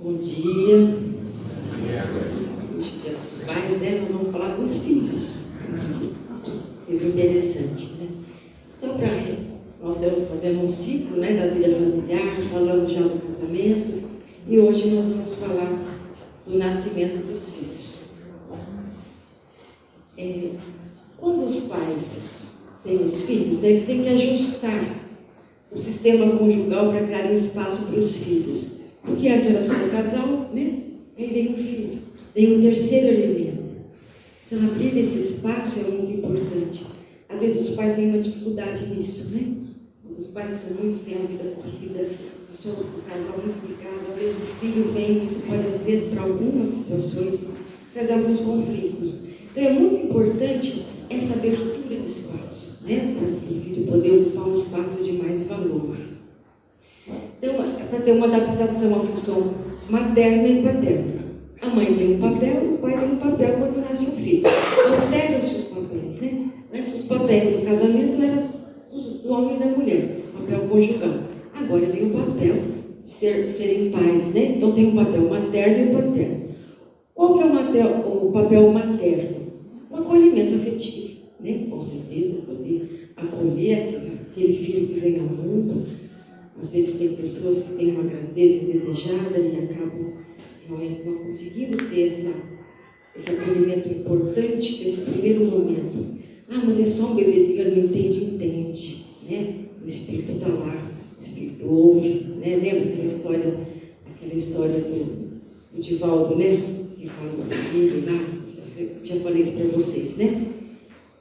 Bom dia. Hoje é dia dos pais, né? Nós vamos falar dos filhos. É interessante, né? Só para nós fazemos um ciclo, né, da vida familiar, falamos já do casamento, e hoje nós vamos falar do nascimento dos filhos. Quando os pais têm os filhos, eles têm que ajustar o sistema conjugal para criar um espaço para os filhos. Porque antes era só um casal, né? Aí vem um filho, vem um terceiro elemento. Então, abrir esse espaço é muito importante. Às vezes os pais têm uma dificuldade nisso, né? Os pais são muito, têm a vida corrida, são um casal muito ligado, às vezes o filho vem, isso pode, às vezes, para algumas situações, trazer alguns conflitos. Então, é muito importante essa abertura do espaço, né? Para o filho poder ocupar um espaço de mais valor. Então, para ter uma adaptação à função materna e paterna. A mãe tem um papel, o pai tem um papel quando nasce um filho. Alteram-se os papéis, né? Antes os papéis do casamento eram do homem e da mulher, papel conjugal. Agora tem o papel de serem pais, né? Então tem o papel materno e o paterno. Qual que é o papel materno? O acolhimento afetivo, né? Com certeza, poder acolher aquele filho que vem ao mundo. Às vezes tem pessoas que têm uma gravidez indesejada e acabam realmente não conseguindo ter esse acolhimento importante desse primeiro momento. Ah, mas é só um bebezinho, ele não entende, entende, né? O Espírito está lá, o Espírito ouve, né? Lembra aquela história do Divaldo, né? Que fala do filho lá, já falei isso para vocês, né?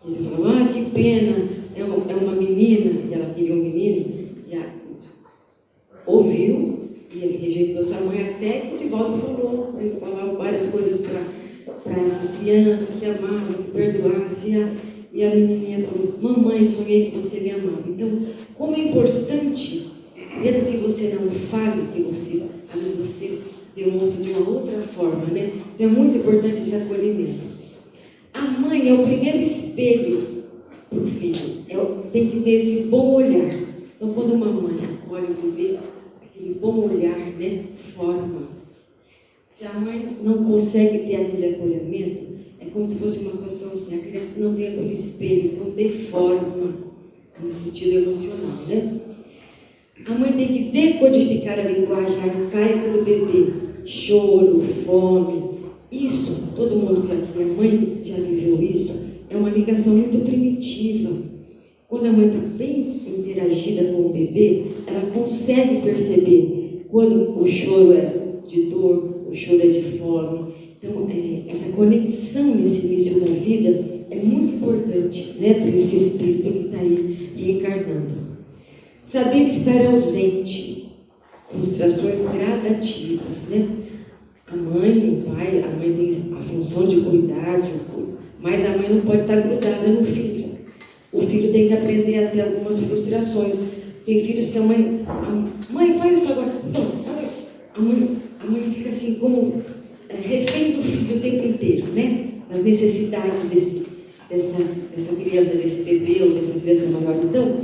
Ele fala, ah, que pena, é uma menina, e ela queria um menino, ouviu, e ele rejeitou sua mãe até que o Divaldo falou. Ele falava várias coisas para essa criança, que amava, que perdoasse. E a menininha falou, mamãe, sonhei que você me amava. Então, como é importante, mesmo que você não fale, que você, às vezes você demonstra de uma outra forma, né? Então, é muito importante esse acolhimento. A mãe é o primeiro espelho para o filho. Tem que ter esse bom olhar. Então, quando uma mãe acolhe o bebê, aquele bom olhar, né, forma. Se a mãe não consegue ter aquele acolhimento, é como se fosse uma situação assim, a criança não tem aquele espelho, não deforma no sentido emocional, né? A mãe tem que decodificar a linguagem arcaica do bebê, choro, fome. Isso, todo mundo que aqui é mãe já viveu isso, é uma ligação muito primitiva. Quando a mãe está bem interagida com o bebê, ela consegue perceber quando o choro é de dor, o choro é de fome. Então, essa conexão nesse início da vida é muito importante, né, para esse espírito que está aí reencarnando. Saber estar ausente, frustrações gradativas, né? A mãe, o pai, a mãe tem a função de cuidar, mas a mãe não pode estar grudada no filho. O filho tem que aprender a ter algumas frustrações. Tem filhos que a mãe faz isso agora. Então, a mãe fica assim como refém do filho o tempo inteiro, né? Das necessidades dessa criança, desse bebê ou dessa criança maior. Então,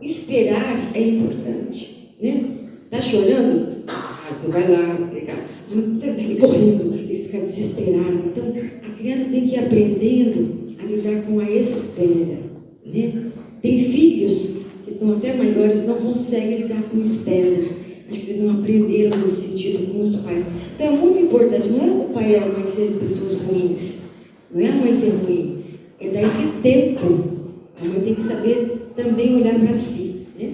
esperar é importante, né? Está chorando? Você vai lá pegar. Não tem que ir correndo e ficar desesperado. Então, a criança tem que ir aprendendo a lidar com a espera. Né? Tem filhos que estão até maiores, não conseguem lidar com espera. Acho que eles não aprenderam nesse sentido com os pais. Então é muito importante, não é o pai e a mãe serem pessoas ruins, não é a mãe ser ruim, é dar esse tempo. A mãe tem que saber também olhar para si, né?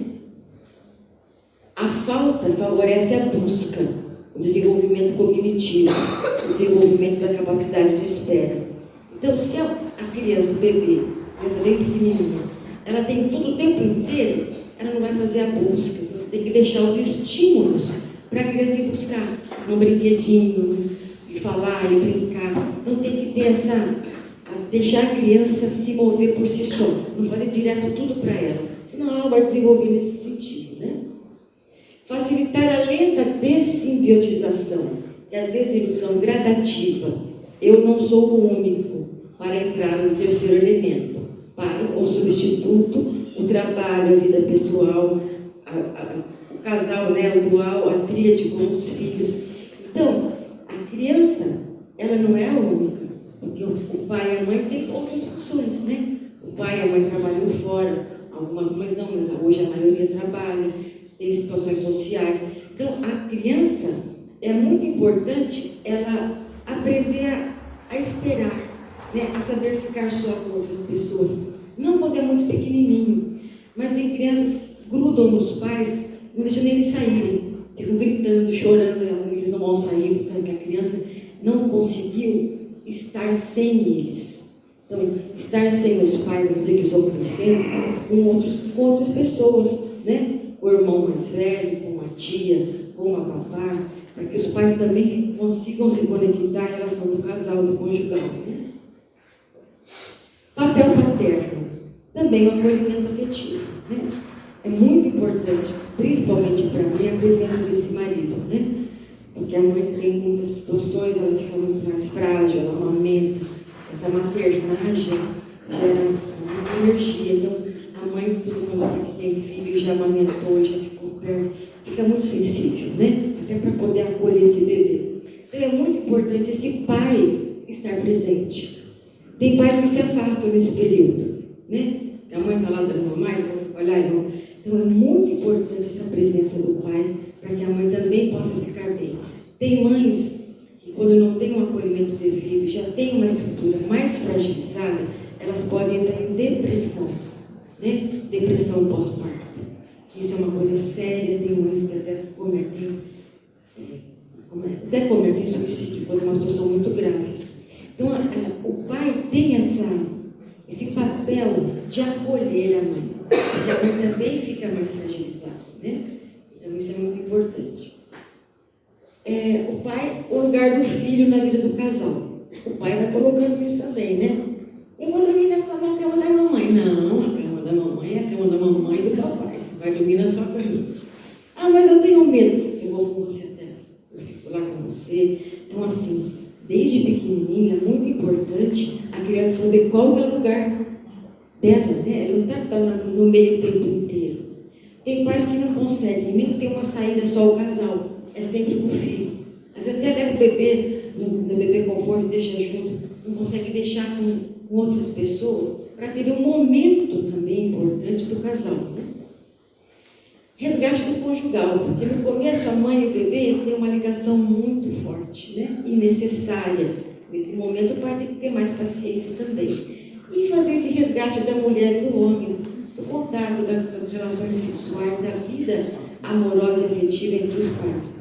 A falta favorece a busca, o desenvolvimento cognitivo, o desenvolvimento da capacidade de espera. Então, se a criança, o bebê, essa bem pequenininha, ela tem todo o tempo inteiro, ela não vai fazer a busca. Então, tem que deixar os estímulos para a criança ir buscar um brinquedinho, e falar e brincar. Não tem que ter deixar a criança se mover por si só, não fazer direto tudo para ela, senão ela vai desenvolver nesse sentido, né? Facilitar a lenta desimbiotização e a desilusão gradativa. Eu não sou o único para entrar no terceiro elemento, para o substituto, o trabalho, a vida pessoal, o casal, né, o dual, a tríade com os filhos. criança, ela não é a única, porque o pai e a mãe têm outras funções, né? O pai e a mãe trabalham fora, algumas mães não, mas hoje a maioria trabalha, tem situações sociais. Então, a criança, é muito importante ela aprender a esperar, né? A saber ficar só com outras pessoas. Não quando é muito pequenininho, mas tem crianças que grudam nos pais, não deixam nem eles saírem, ficam gritando, chorando, eles não vão sair porque a criança não conseguiu estar sem eles. Então, estar sem os pais, não sei o que estão acontecendo, com outras pessoas, né? Com o irmão mais velho, com a tia, com a babá, para que os pais também consigam reconectar a relação do casal, do conjugal. Né? Papel paterno, também o acolhimento afetivo. Né? É muito importante, principalmente para mim, a presença desse marido, né? Porque a mãe tem muitas situações, ela fica muito mais frágil, ela amamenta, essa maternagem gera muita energia. Então, a mãe, todo mundo aqui que tem filho, já amamentou, já ficou perto, fica muito sensível, né? Até para poder acolher esse bebê. Então, é muito importante esse pai estar presente. Tem pais que se afastam nesse período, né? A mãe está lá dando mamãe, olha, não. Então, é muito importante essa presença do pai, para que a mãe também possa ficar bem. Tem mães que, quando não tem um acolhimento devido, já tem uma estrutura mais fragilizada, elas podem entrar em depressão, né? Depressão pós-parto. Isso é uma coisa séria, tem mães que até cometem suicídio quando é uma situação muito grave. Então, o pai tem esse papel de acolher a mãe, porque a mãe também fica mais fragilizada, né? Então, isso é muito importante. O pai, o lugar do filho na vida do casal. O pai vai colocando isso também, né? E quando a menina fala na cama da mamãe, não, a cama da mamãe é a cama da mamãe e do papai. Vai dormir na sua cama. Ah, mas eu tenho medo. Eu vou com você até. Eu fico lá com você. Então, assim, desde pequenininha, é muito importante a criança saber qual é o lugar dela, né? Ela não está no meio o tempo inteiro. Tem pais que não conseguem nem ter uma saída só o casal. É sempre com o filho. Às vezes até leva o bebê, no bebê conforto, deixa junto. Não consegue deixar com outras pessoas para ter um momento também importante do casal. Né? Resgate do conjugal, porque no começo a mãe e o bebê têm uma ligação muito forte, né? E necessária. Nesse momento o pai tem que ter mais paciência também. E fazer esse resgate da mulher e do homem, do contato das relações sexuais, da vida amorosa e afetiva entre os pais.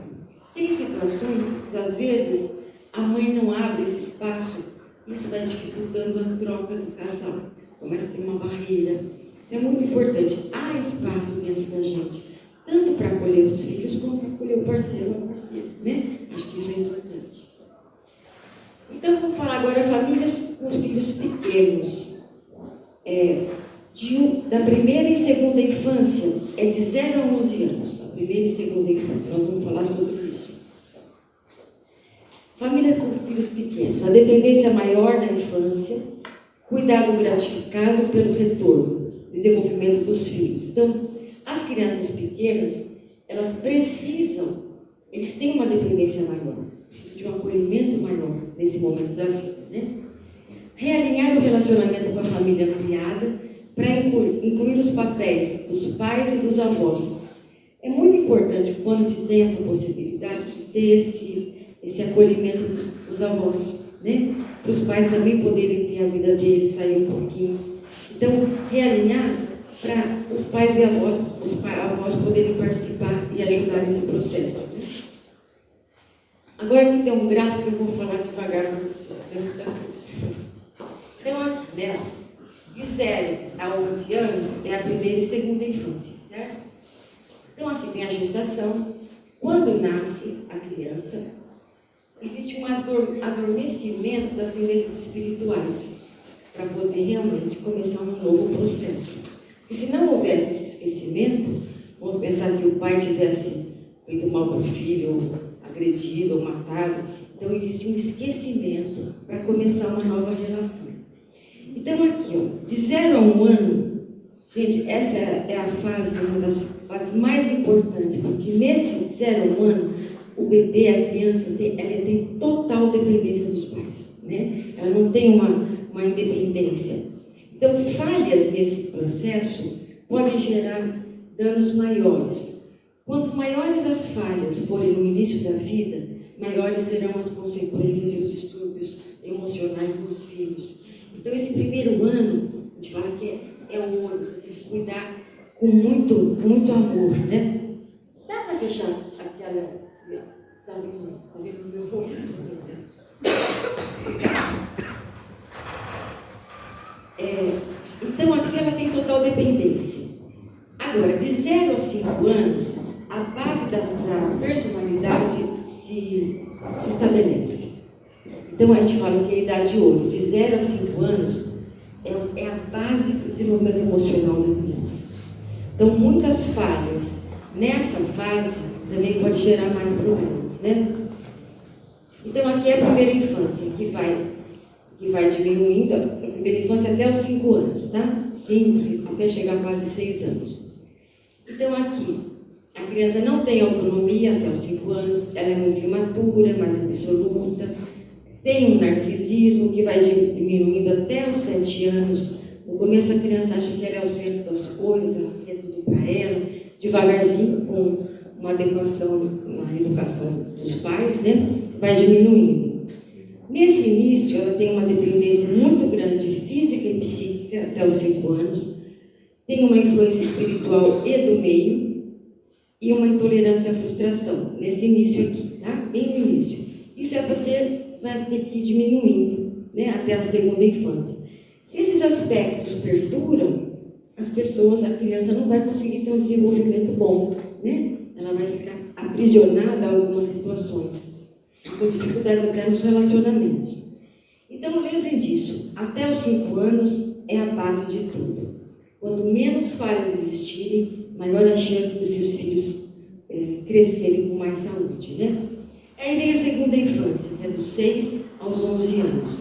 Tem situações que, às vezes, a mãe não abre esse espaço, isso vai dificultando a troca do casal. Começa a ter uma barreira. É muito importante. Há espaço dentro da gente, tanto para acolher os filhos, como para acolher o parceiro ou a parceira, né? Acho que isso é importante. Então, vamos falar agora famílias com os filhos pequenos. Da primeira e segunda infância, é de 0 a 11 anos. A primeira e segunda infância, nós vamos falar sobre isso. Família com filhos pequenos. A dependência maior da infância, cuidado gratificado pelo retorno, desenvolvimento dos filhos. Então, as crianças pequenas, eles têm uma dependência maior, precisam de um acolhimento maior nesse momento da vida, né? Realinhar o relacionamento com a família ampliada para incluir os papéis dos pais e dos avós. É muito importante, quando se tem essa possibilidade, de ter esse acolhimento dos avós, né? Para os pais também poderem ter a vida deles, sair um pouquinho. Então, realinhar para os pais e avós poderem participar e ajudar nesse processo. Né? Agora aqui tem um gráfico que eu vou falar devagar para vocês. Então, aqui, né? De 0 a 11 anos é a primeira e segunda infância, certo? Então, aqui tem a gestação. Quando nasce a criança, existe um adormecimento das tendências espirituais para poder realmente começar um novo processo. E se não houvesse esse esquecimento, vamos pensar que o pai tivesse feito mal para o filho, ou agredido ou matado, então existe um esquecimento para começar uma nova relação. Então aqui, ó, de 0 a 1 ano, gente, essa é a fase, uma das fases mais importantes, porque nesse 0 a 1 ano, o bebê, a criança, ela tem total dependência dos pais, né? Ela não tem uma independência. Então, falhas nesse processo podem gerar danos maiores. Quanto maiores as falhas forem no início da vida, maiores serão as consequências e os distúrbios emocionais dos filhos. Então, esse primeiro ano, a gente fala que é o ouro, você tem que cuidar com muito amor, né? Dá para fechar aquela... Está vendo o meu rosto? Então, aqui ela tem total dependência. Agora, de 0 a 5 anos, a base da personalidade se estabelece. Então, a gente fala que é a idade de ouro. De 0 a 5 anos é a base do desenvolvimento emocional da criança. Então, muitas falhas nessa fase também pode gerar mais problemas, né? Então, aqui é a primeira infância, que vai diminuindo, a primeira infância até os 5 anos, tá? 5, até chegar a quase 6 anos. Então, aqui, a criança não tem autonomia até os 5 anos, ela é muito imatura, mais absoluta, tem um narcisismo que vai diminuindo até os 7 anos. No começo, a criança acha que ela é o centro das coisas, que é tudo para ela, devagarzinho, com uma adequação na educação dos pais, né? Vai diminuindo. Nesse início, ela tem uma dependência muito grande física e psíquica até os 5 anos, tem uma influência espiritual e do meio e uma intolerância à frustração, nesse início aqui, tá? Bem no início. Isso vai ter que ir diminuindo, né? Até a segunda infância. Se esses aspectos perduram, a criança não vai conseguir ter um desenvolvimento bom, né? Ela vai ficar aprisionada a algumas situações, com dificuldades até nos relacionamentos. Então, lembrem disso, até os 5 anos é a base de tudo. Quanto menos falhas existirem, maior a chance desses filhos crescerem com mais saúde, né? Aí vem a segunda infância, né? Dos 6 aos 11 anos.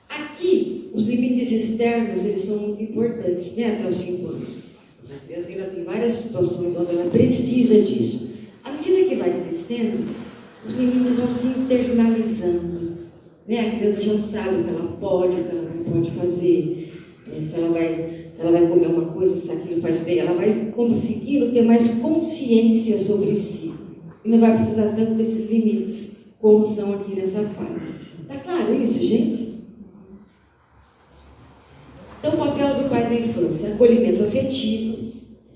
Aqui, os limites externos, eles são muito importantes, né? Até os 5 anos. A criança ainda tem várias situações onde ela precisa disso. À medida que vai crescendo, os limites vão se internalizando, né? A criança já sabe o que ela pode, o que ela não pode fazer, se ela vai comer uma coisa, se aquilo faz bem, ela vai conseguindo ter mais consciência sobre si. E não vai precisar tanto desses limites, como são aqui nessa fase. Está claro isso, gente? Então, o papel do pai na infância, acolhimento afetivo.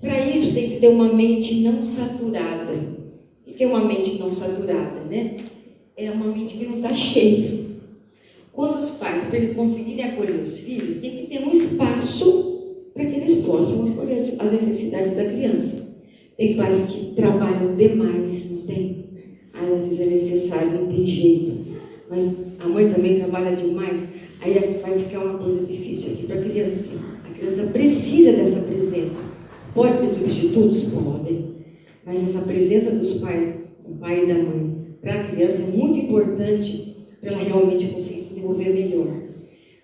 Para isso, tem que ter uma mente não saturada. O que é uma mente não saturada, né? É uma mente que não está cheia. Quando os pais, para eles conseguirem acolher os filhos, tem que ter um espaço para que eles possam acolher as necessidades da criança. Tem pais que trabalham demais, não tem? Aí, às vezes é necessário, não tem jeito. Mas a mãe também trabalha demais, aí vai ficar uma coisa difícil aqui para a criança. A criança precisa dessa presença. Pode ter substitutos? Podem. Mas essa presença dos pais, do pai e da mãe, para a criança é muito importante para ela realmente conseguir se desenvolver melhor.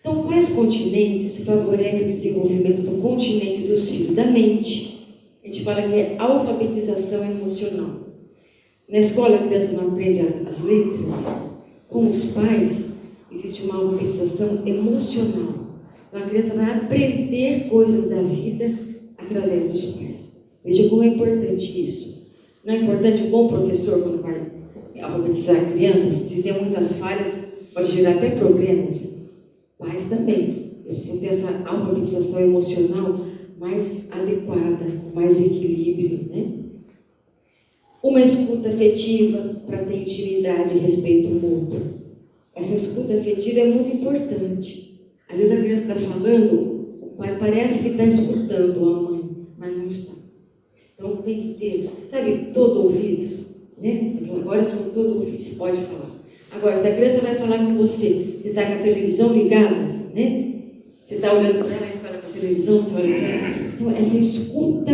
Então, quais continentes favorecem o desenvolvimento do continente dos filhos? Da mente. A gente fala que é alfabetização emocional. Na escola, a criança não aprende as letras. Com os pais, existe uma alfabetização emocional. Então, a criança vai aprender coisas da vida através dos pais. Veja como é importante isso. Não é importante um bom professor quando vai alfabetizar a criança? Se tem muitas falhas, pode gerar até problemas. Pais também. Eu preciso ter essa alfabetização emocional mais adequada, com mais equilíbrio, né? Uma escuta afetiva para ter intimidade e respeito mútuo. Essa escuta afetiva é muito importante. Às vezes a criança está falando, o pai parece que está escutando a mãe, mas não está. Então tem que ter, sabe, todo ouvido, né? Agora com todo ouvido se pode falar. Agora, se a criança vai falar com você está com a televisão ligada, né? Você está olhando para ela e fala com a televisão, você olha para ela. Então, essa escuta,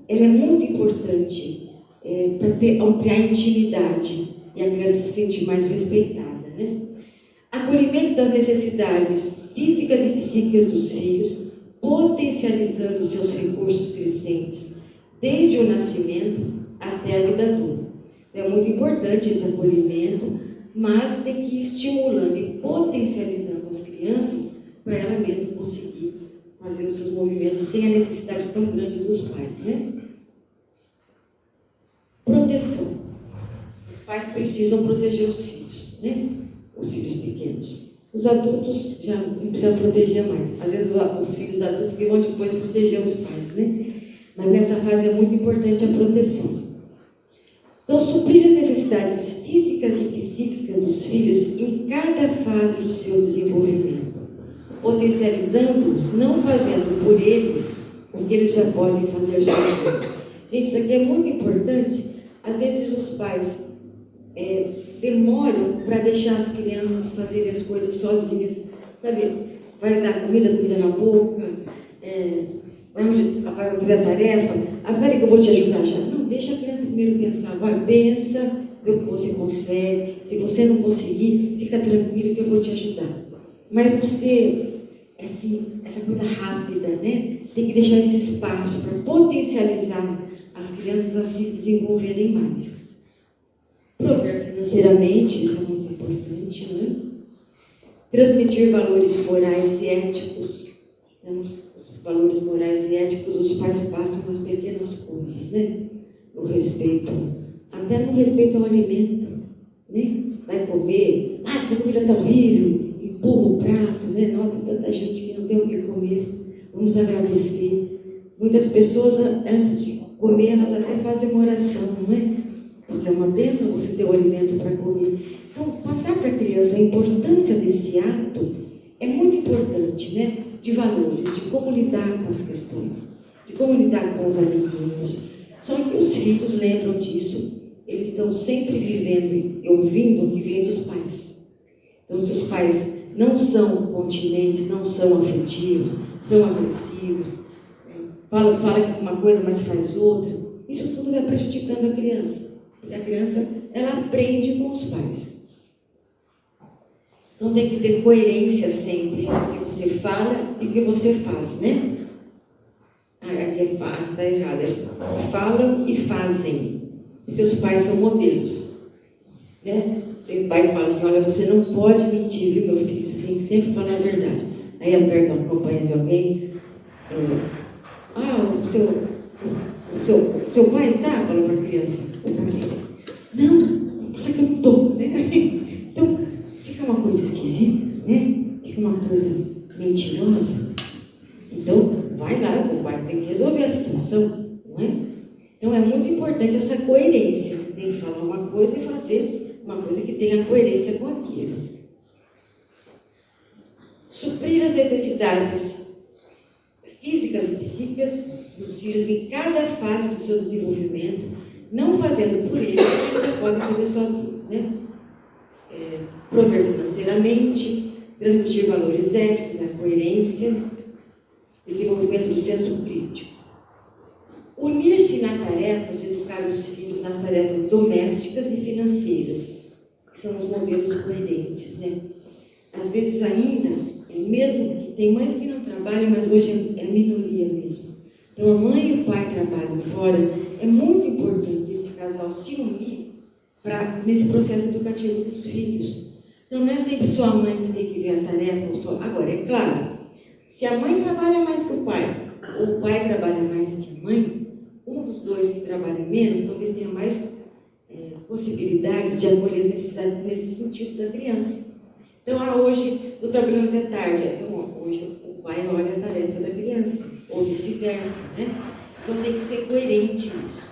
ela é muito importante para ampliar a intimidade e a criança se sentir mais respeitada, né? Acolhimento das necessidades físicas e psíquicas dos filhos, potencializando os seus recursos crescentes, desde o nascimento até a vida adulta. É muito importante esse acolhimento, mas tem que ir estimulando e potencializando as crianças para ela mesma conseguir fazer os seus movimentos sem a necessidade tão grande dos pais, né? Proteção. Os pais precisam proteger os filhos, né? Os filhos pequenos. Os adultos já não precisam proteger mais. Às vezes os filhos adultos que vão depois proteger os pais, né? Mas nessa fase é muito importante a proteção. Então, suprir as necessidades físicas e psíquicas dos filhos em cada fase do seu desenvolvimento, potencializando-os, não fazendo por eles o que eles já podem fazer sozinhos. Gente, isso aqui é muito importante. Às vezes os pais demoram para deixar as crianças fazerem as coisas sozinhas, sabe? Vai dar comida na boca, vai fazer a tarefa. Peraí que eu vou te ajudar já. Não, deixa a criança primeiro pensar. Vai, pensa, vê o que você consegue. Se você não conseguir, fica tranquilo que eu vou te ajudar. Mas você, assim, essa coisa rápida, né? Tem que deixar esse espaço para potencializar as crianças a se desenvolverem mais. Prover financeiramente, isso é muito importante, né? Transmitir valores morais e éticos. Os valores morais e éticos, os pais passam nas pequenas coisas, né? No respeito, até no respeito ao alimento, né? Vai comer, essa comida está horrível, empurra o prato, né? Não, tem tanta gente que não tem o que comer, vamos agradecer. Muitas pessoas, antes de comer, elas até fazem uma oração, não é? Porque é uma bênção você ter o alimento para comer. Então, passar para a criança a importância desse ato é muito importante, né? De valores, de como lidar com as questões, de como lidar com os amiguinhos. Só que os filhos lembram disso, eles estão sempre vivendo e ouvindo o que vem dos pais. Então, se os pais não são continentes, não são afetivos, são agressivos, fala que uma coisa, mas faz outra, isso tudo vai prejudicando a criança. Porque a criança, ela aprende com os pais. Então tem que ter coerência sempre no que você fala e o que você faz, né? Aqui está errado. Falam e fazem. Porque os pais são modelos. Né? Tem pai que fala assim, olha, você não pode mentir, viu, meu filho? Você tem que sempre falar a verdade. Aí aperta uma companhia de alguém. O seu pai está? Fala para a criança. Não, fala que eu não estou, né? Então, fica uma coisa esquisita, né? Fica uma coisa mentirosa. Então, vai lá, o pai tem que resolver a situação, não é? Então, é muito importante essa coerência. Tem que falar uma coisa e fazer uma coisa que tenha coerência com aquilo. Suprir as necessidades físicas e psíquicas dos filhos em cada fase do seu desenvolvimento, não fazendo por eles, eles já podem fazer sozinhos, né? Prover financeiramente, transmitir valores éticos, né? Coerência, desenvolvimento do senso crítico. Unir-se na tarefa de educar os filhos nas tarefas domésticas e financeiras, que são os modelos coerentes, né? Às vezes ainda, mesmo que tem mães que não trabalham, mas hoje é minoria mesmo. Então a mãe e o pai trabalham fora, é muito importante esse casal se unir nesse processo educativo dos filhos. Então não é sempre só a mãe que tem que ver a tarefa. Agora, é claro, se a mãe trabalha mais que o pai trabalha mais que a mãe, um dos dois que trabalha menos, talvez tenha mais possibilidade de acolher as necessidades nesse sentido da criança. Então, hoje eu estou trabalhando até tarde, então hoje o pai olha a tarefa da criança, ou vice-versa, né? Então tem que ser coerente isso.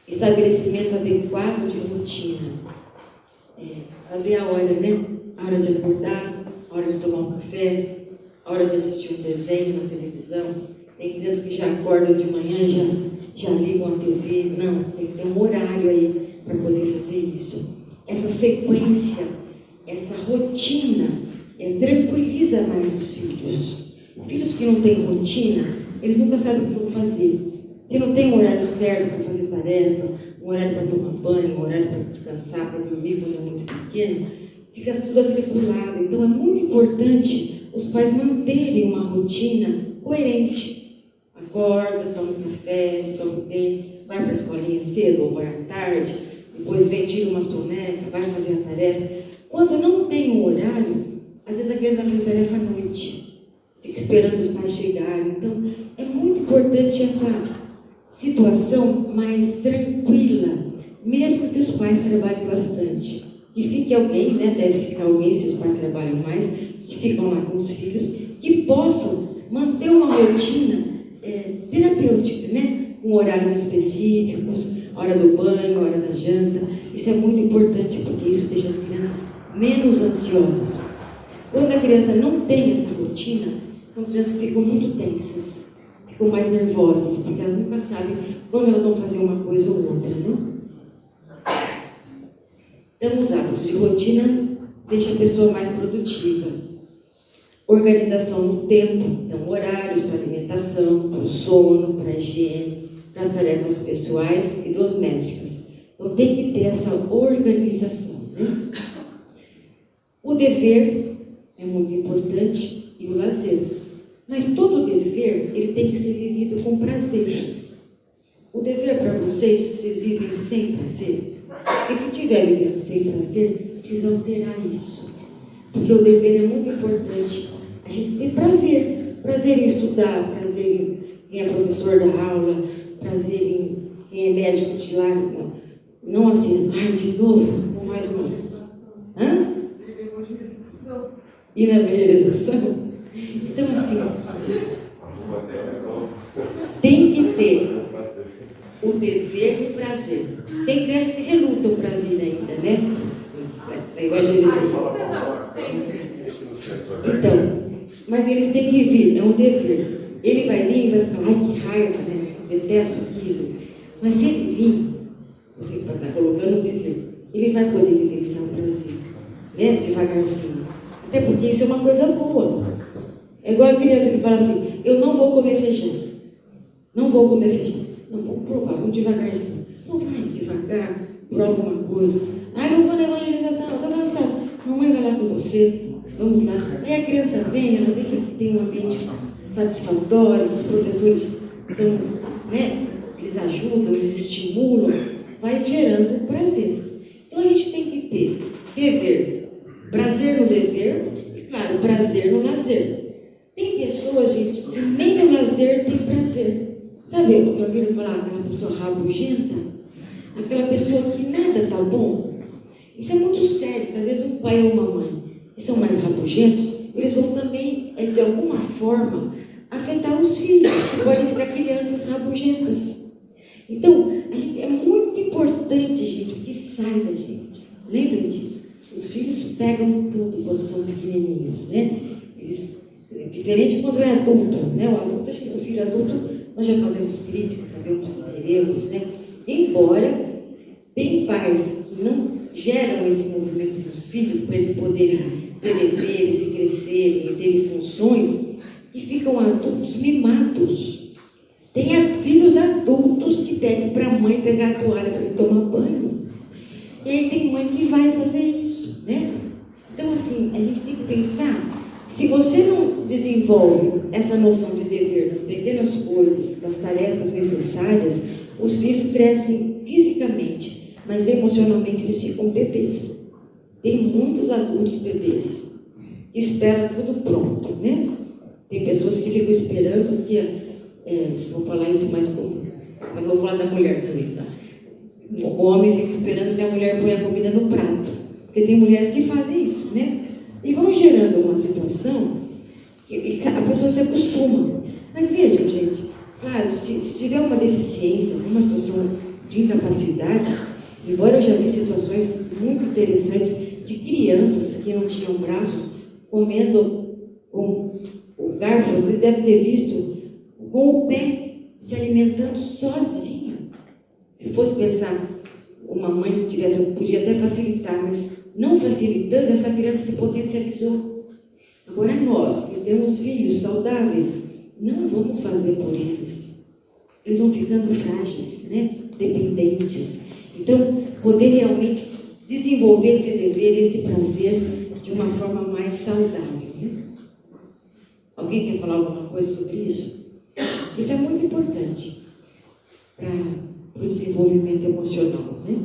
Estabelecimento adequado de rotina. Saber a hora, né? A hora de acordar, a hora de tomar um café, a hora de assistir um desenho na televisão. Tem crianças que já acordam de manhã e já ligam a TV. Não, tem que ter um horário aí para poder fazer isso. Essa sequência, essa rotina, tranquiliza mais os filhos. Filhos que não têm rotina, eles nunca sabem o que vão fazer. Se não tem um horário certo para fazer tarefa, um horário para tomar banho, um horário para descansar, para dormir quando é muito pequeno, fica tudo atribulado. Então é muito importante os pais manterem uma rotina coerente. Acorda, toma um café, toma um tempo, vai para a escolinha cedo ou vai à tarde, depois vem, tira uma soneca, vai fazer a tarefa. Quando não tem um horário, às vezes a criança faz tarefa à noite, fica esperando os pais chegarem. Então, é muito importante essa situação mais tranquila, mesmo que os pais trabalhem bastante. Que fique alguém, né, deve ficar alguém se os pais trabalham mais, que ficam lá com os filhos, que possam manter uma rotina terapêutica, né, com horários específicos, hora do banho, hora da janta. Isso é muito importante porque isso deixa as crianças menos ansiosas. Quando a criança não tem essa rotina, são crianças que ficam muito tensas, ficam mais nervosas, porque elas nunca sabem quando elas vão fazer uma coisa ou outra, né? Então, os hábitos de rotina deixam a pessoa mais produtiva. Organização no tempo, então horários para alimentação, para o sono, para a higiene, para as tarefas pessoais e domésticas. Então, tem que ter essa organização, né? O dever é muito importante e o lazer. Mas todo dever, ele tem que ser vivido com prazer. O dever para vocês vivem sem prazer? Se que tiver vivendo sem prazer, precisa alterar isso. Porque o dever é muito importante. A gente ter prazer. Prazer em estudar, prazer em quem é professor da aula, prazer em quem é médico de lá. Não assim, de novo, não mais uma. Hã? E na evangelização? Então, assim, tem que ter o dever e o prazer. Tem crianças que relutam para a vida ainda, né? A evangelização. Então, mas eles têm que vir, é um dever. Ele vai vir e vai falar, ai, que raiva, né? Detesto aquilo. Mas se ele vir, você está colocando o dever, ele vai poder vivenciar o prazer, né? Devagarzinho. Até porque isso é uma coisa boa. É igual a criança que fala assim, eu não vou comer feijão. Não vou comer feijão. Não, vamos provar, vamos devagarzinho. Não vai devagar, prova uma coisa. Ai, não vou na evangelização, estou cansado. Mamãe vai lá com você, vamos lá. Aí a criança vem, ela vê que tem um ambiente satisfatório, os professores são, né, eles ajudam, eles estimulam, vai gerando prazer. Então a gente tem que ter dever, prazer no dever e, claro, prazer no lazer. Tem pessoas, gente, que nem no lazer tem prazer. Sabe o que eu ouvi falar? Aquela pessoa rabugenta, aquela pessoa que nada está bom. Isso é muito sério, porque às vezes um pai ou uma mãe que são mais rabugentos, eles vão também, de alguma forma, afetar os filhos, que podem ficar crianças rabugentas. Então, é muito importante, gente, que sai da gente. Lembrem disso. Os filhos pegam tudo quando são pequenininhos, né? Diferente quando é adulto, né? O adulto, o filho adulto, nós já fazemos críticas, sabemos que queremos, né? Embora tem pais que não geram esse movimento dos filhos para eles poderem ter deveres e crescerem e terem funções, e ficam adultos mimados. Tem filhos adultos que pedem para a mãe pegar a toalha para ele tomar banho. E aí tem mãe que vai fazer isso, né? Então, assim, a gente tem que pensar, se você não desenvolve essa noção de dever nas pequenas coisas, das tarefas necessárias, os filhos crescem fisicamente, mas emocionalmente eles ficam bebês. Tem muitos adultos bebês que esperam tudo pronto, né? Tem pessoas que ficam esperando que, vou falar isso mais comum, mas vou falar da mulher também, tá? O homem fica esperando que a mulher ponha a comida no prato, porque tem mulheres que fazem isso, né? E vão gerando uma situação que a pessoa se acostuma. Mas vejam, gente, claro, se tiver uma deficiência, uma situação de incapacidade, embora eu já vi situações muito interessantes de crianças que não tinham braços comendo com o garfo, vocês devem ter visto, com o pé, se alimentando sozinha. Se fosse pensar, uma mãe que tivesse, podia até facilitar, mas não facilitando, essa criança se potencializou. Agora nós, que temos filhos saudáveis, não vamos fazer por eles. Eles vão ficando frágeis, né? Dependentes. Então, poder realmente desenvolver esse dever, esse prazer de uma forma mais saudável. Né? Alguém quer falar alguma coisa sobre isso? Isso é muito importante para para o desenvolvimento emocional, né?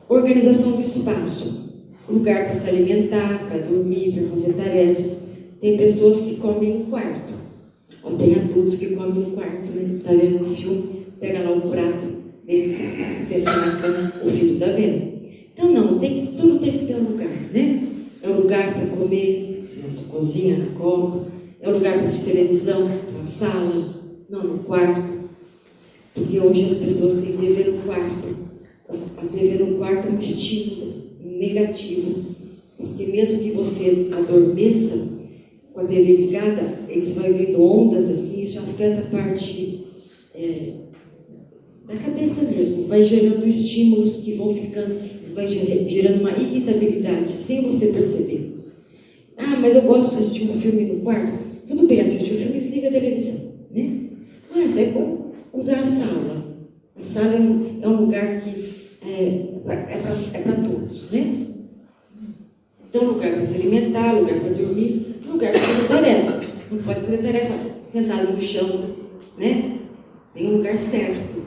Organização do espaço. Lugar para se alimentar, para dormir, para fazer tarefa. Tem pessoas que comem no quarto. Ou tem adultos que comem no quarto, né? Está vendo um filme, pega lá um prato, senta na cama, o filho está vendo. Então não, tudo tem que ter um lugar, né? É um lugar para comer, na cozinha, na copa. É um lugar para assistir televisão, na sala, não no quarto. Porque hoje as pessoas têm TV no quarto. A TV no quarto é um estímulo negativo. Porque mesmo que você adormeça com a TV ligada, eles vão vendo ondas assim, isso afeta a parte da cabeça mesmo. Vai gerando estímulos que vão ficando, vai gerando uma irritabilidade, sem você perceber. Ah, mas eu gosto de assistir um filme no quarto. Tudo bem, assistir o filme e desliga a televisão, né? Mas é bom usar a sala. A sala é um lugar que é para todos, né? Então, lugar para se alimentar, lugar para dormir, lugar para fazer tarefa. Não pode fazer tarefa sentado no chão, né? Tem um lugar certo.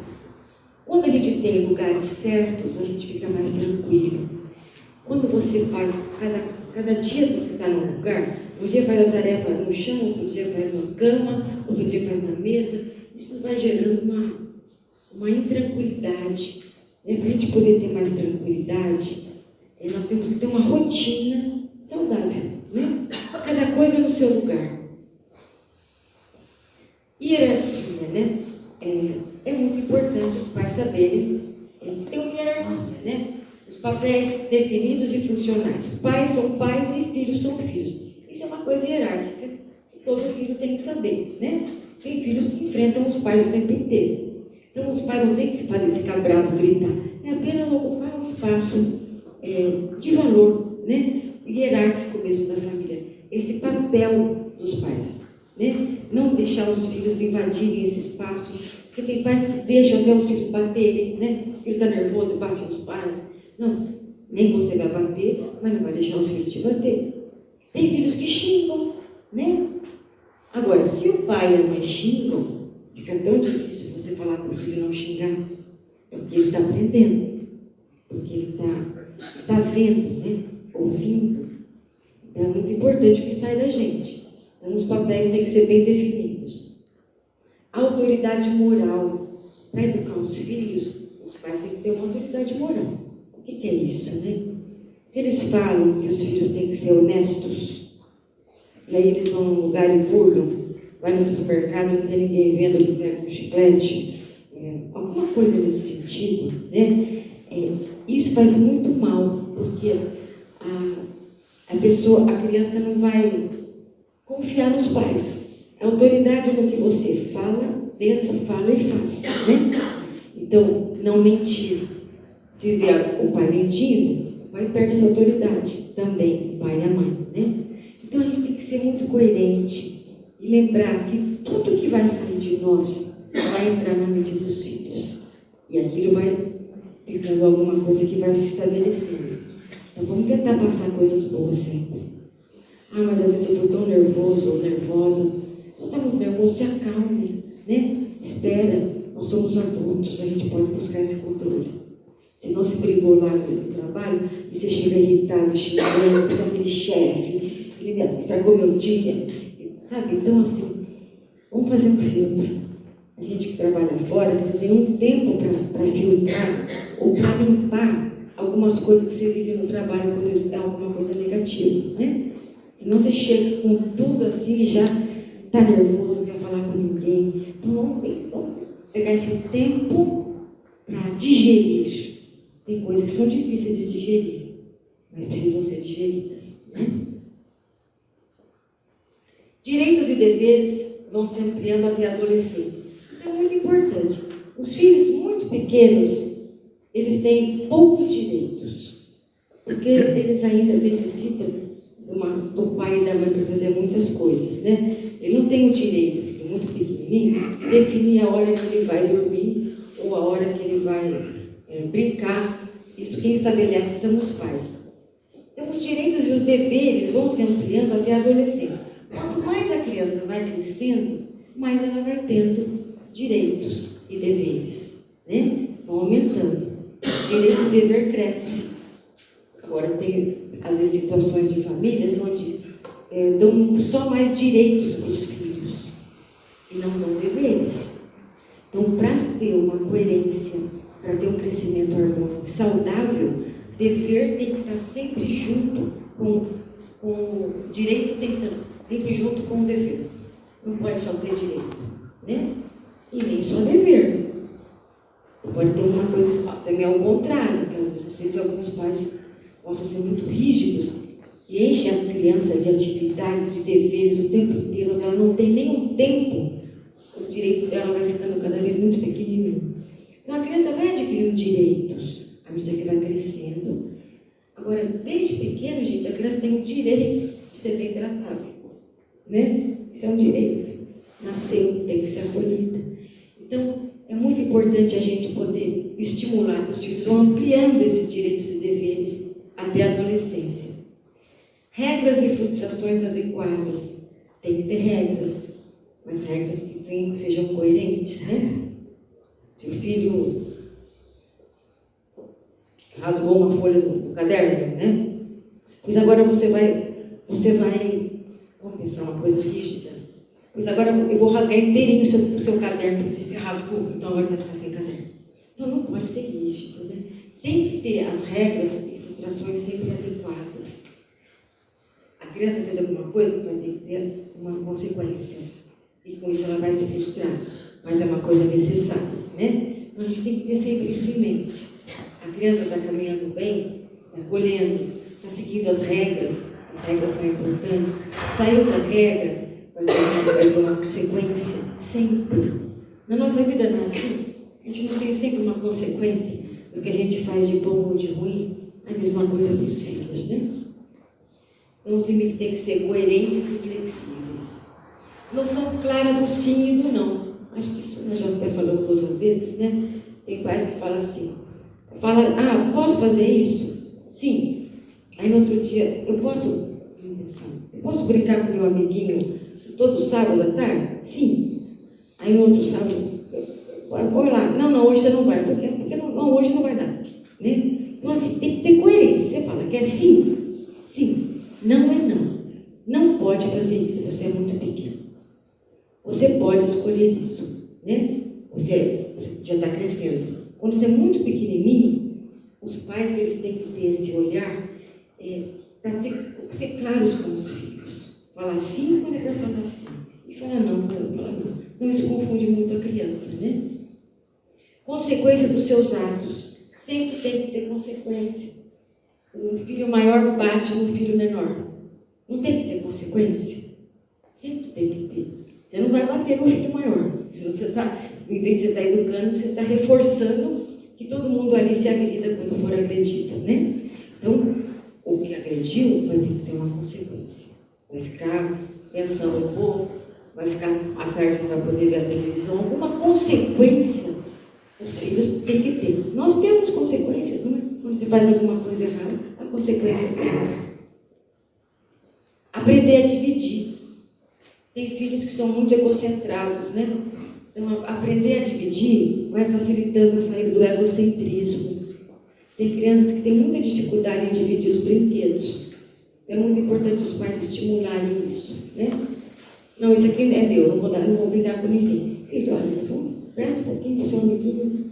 Quando a gente tem lugares certos, a gente fica mais tranquilo. Quando você faz, cada dia você está num lugar, um dia faz a tarefa no chão, outro dia faz na cama, outro dia faz na mesa, isso vai gerando uma intranquilidade. Para a gente poder ter mais tranquilidade, nós temos que ter uma rotina saudável, né? Cada coisa no seu lugar. Hierarquia, né? É muito importante os pais saberem ter uma hierarquia, né? Os papéis definidos e funcionais. Pais são pais e filhos são filhos. Isso é uma coisa hierárquica que todo filho tem que saber, né? Tem filhos que enfrentam os pais o tempo inteiro. Então, os pais não têm que ficar bravos, gritar. É apenas ocupar um espaço de valor, né? Hierárquico mesmo da família. Esse papel dos pais, né? Não deixar os filhos invadirem esse espaço, porque tem pais que deixam até os filhos baterem, né? O filho está nervoso e bate nos pais. Não, nem você vai bater, mas não vai deixar os filhos te bater. Tem filhos que xingam, né? Agora, se o pai e a mãe xingam, fica tão difícil você falar para o filho não xingar, porque ele está aprendendo, porque ele está vendo, né? Ouvindo. Então, é muito importante o que sai da gente. Então, os papéis têm que ser bem definidos. A autoridade moral. Para educar os filhos, os pais têm que ter uma autoridade moral. O que é isso, né? Se eles falam que os filhos têm que ser honestos, e aí eles vão num lugar e burlam, vai no supermercado, não tem ninguém vendo, ele pega um chiclete, alguma coisa nesse sentido, né? Isso faz muito mal, porque a criança não vai confiar nos pais. A autoridade é no que você fala, pensa, fala e faz, né? Então, não mentir. Se vier o pai mentindo, o pai perde essa autoridade também, o pai e a mãe, né? Então, a gente tem que ser muito coerente e lembrar que tudo que vai sair de nós vai entrar na mente dos filhos. E aquilo vai ficando alguma coisa que vai se estabelecendo. Então, vamos tentar passar coisas boas sempre. Ah, mas às vezes eu estou tão nervoso ou nervosa. Você está muito nervoso, se acalme, né? Espera, nós somos adultos, a gente pode buscar esse controle. Se não se brigou lá no trabalho, e você chega irritado, xingando, porque aquele chefe, ele estragou meu dia, sabe? Então, assim, vamos fazer um filtro. A gente que trabalha fora tem um tempo para filtrar ou para limpar algumas coisas que você vive no trabalho quando é alguma coisa negativa, né? Senão você chega com tudo assim e já está nervoso, não quer falar com ninguém. Então, vamos pegar esse tempo para digerir. Tem coisas que são difíceis de digerir, mas precisam ser digeridas, né? Direitos e deveres vão se ampliando até a adolescência. Isso é muito importante. Os filhos muito pequenos, eles têm poucos direitos, porque eles ainda necessitam do pai e da mãe para fazer muitas coisas, né? Ele não tem o direito, filho muito pequenininho, de definir a hora que ele vai dormir ou a hora que ele vai brincar. Isso quem estabelece são os pais. Então, os direitos e os deveres vão se ampliando até a adolescência. Quanto mais a criança vai crescendo, mais ela vai tendo direitos e deveres, né? Vão aumentando. Direito e dever cresce. Agora tem, às vezes, situações de famílias onde dão só mais direitos para os filhos e não dão deveres. Então, para ter uma coerência, para ter um crescimento harmônico saudável, dever tem que estar sempre junto com o direito, tem que estar sempre junto com o dever. Não pode só ter direito, né? E nem só dever. Pode ter uma coisa também ao contrário, que às vezes, não sei se alguns pais possam ser muito rígidos e enchem a criança de atividades, de deveres o tempo inteiro, ela não tem nenhum tempo, o direito dela vai ficando cada vez muito pequenininho. Então a criança vai adquirindo direitos à medida que vai crescendo. Agora, desde pequeno, gente, a criança tem o direito de ser bem tratada, né? Isso é um direito. Nasceu, tem que ser acolhida. Então, é muito importante a gente poder estimular que os filhos vão ampliando esses direitos e deveres até a adolescência. Regras e frustrações adequadas. Tem que ter regras, mas regras que sejam coerentes, né? Se o filho rasgou uma folha do caderno, né? Pois agora você vai, vamos pensar uma coisa rígida. Pois agora eu vou rasgar inteirinho o seu caderno, porque você rasgou, então agora vai ficar sem caderno. Então não pode ser rígido, né? Tem que ter as regras e frustrações sempre adequadas. A criança fez alguma coisa, vai ter que ter uma consequência. E com isso ela vai se frustrar. Mas é uma coisa necessária, né? Então a gente tem que ter sempre isso em mente. A criança está caminhando bem, está acolhendo, está seguindo as regras são importantes. Saiu da regra, vai ter uma consequência, sempre. Na nossa vida não é assim. A gente não tem sempre uma consequência do que a gente faz de bom ou de ruim. É a mesma coisa para os filhos, né? Então os limites têm que ser coerentes e flexíveis. Noção clara do sim e do não. Acho que isso nós já até falamos outras vezes, né? Tem pais que falam assim, posso fazer isso? Sim. Aí no outro dia, eu posso brincar com meu amiguinho todo sábado à tarde? Sim. Aí no outro sábado, vai lá. Não, hoje você não vai. Porque não, hoje não vai dar. Né? Então assim, tem que ter coerência. Você fala que é sim? Sim. Não é não. Não pode fazer isso, você é muito pequeno. Você pode escolher isso, né? Você já está crescendo. Quando você é muito pequenininho, os pais eles têm que ter esse olhar para ser claros com os filhos. Falar sim quando é para falar sim. E falar não quando é para falar não. Então isso confunde muito a criança, né? Consequência dos seus atos. Sempre tem que ter consequência. Um filho maior bate no filho menor. Não tem que ter consequência? Sempre tem que ter. Você não vai bater no filho maior. Senão você em vez de você estar educando, você está reforçando que todo mundo ali se agrida quando for agredido, né? Então, o que agrediu vai ter que ter uma consequência. Vai ficar pensando um pouco, vai ficar à tarde, não vai poder ver a televisão. Alguma consequência os filhos têm que ter. Nós temos consequências, não é? Quando você faz alguma coisa errada, a consequência é aprender a dividir. Tem filhos que são muito egocentrados, né? Então, aprender a dividir vai facilitando a saída do egocentrismo. Tem crianças que têm muita dificuldade em dividir os brinquedos. É muito importante os pais estimularem isso, né? Não, isso aqui é meu, não vou brigar com ninguém. Filho, olha, presta um pouquinho para o seu amiguinho.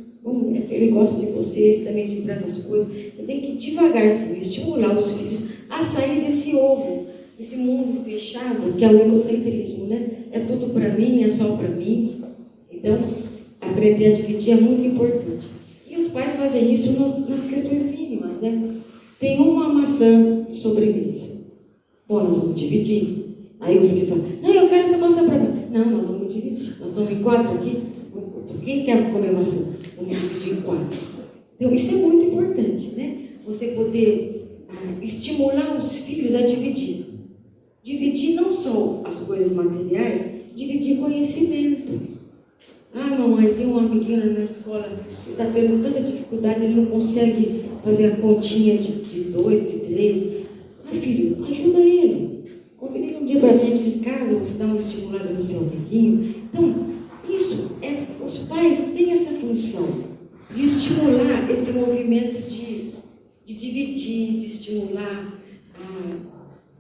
Ele gosta de você, ele também te presta as coisas. Você tem que devagarzinho estimular os filhos a sair desse ovo, desse mundo fechado, que é o egocentrismo, né? É tudo para mim, é só para mim. Então, aprender a dividir é muito importante. E os pais fazem isso nas questões mínimas, né? Tem uma maçã de sobremesa. Bom, nós vamos dividir. Aí o filho fala, não, eu quero essa maçã para mim. Não, nós vamos dividir. Nós estamos em 4 aqui. Quem quer comer maçã? Vamos dividir em 4. Então, isso é muito importante, né? Você poder estimular os filhos a dividir. Dividir não só as coisas materiais, dividir conhecimento. Mamãe, tem um amiguinho na escola que está tendo tanta dificuldade, ele não consegue fazer a continha de 2, de 3. Filho, ajuda ele. Convide um dia para vir aqui em casa, você dá uma estimulada no seu amiguinho. Então, isso é função de estimular esse movimento de dividir, de estimular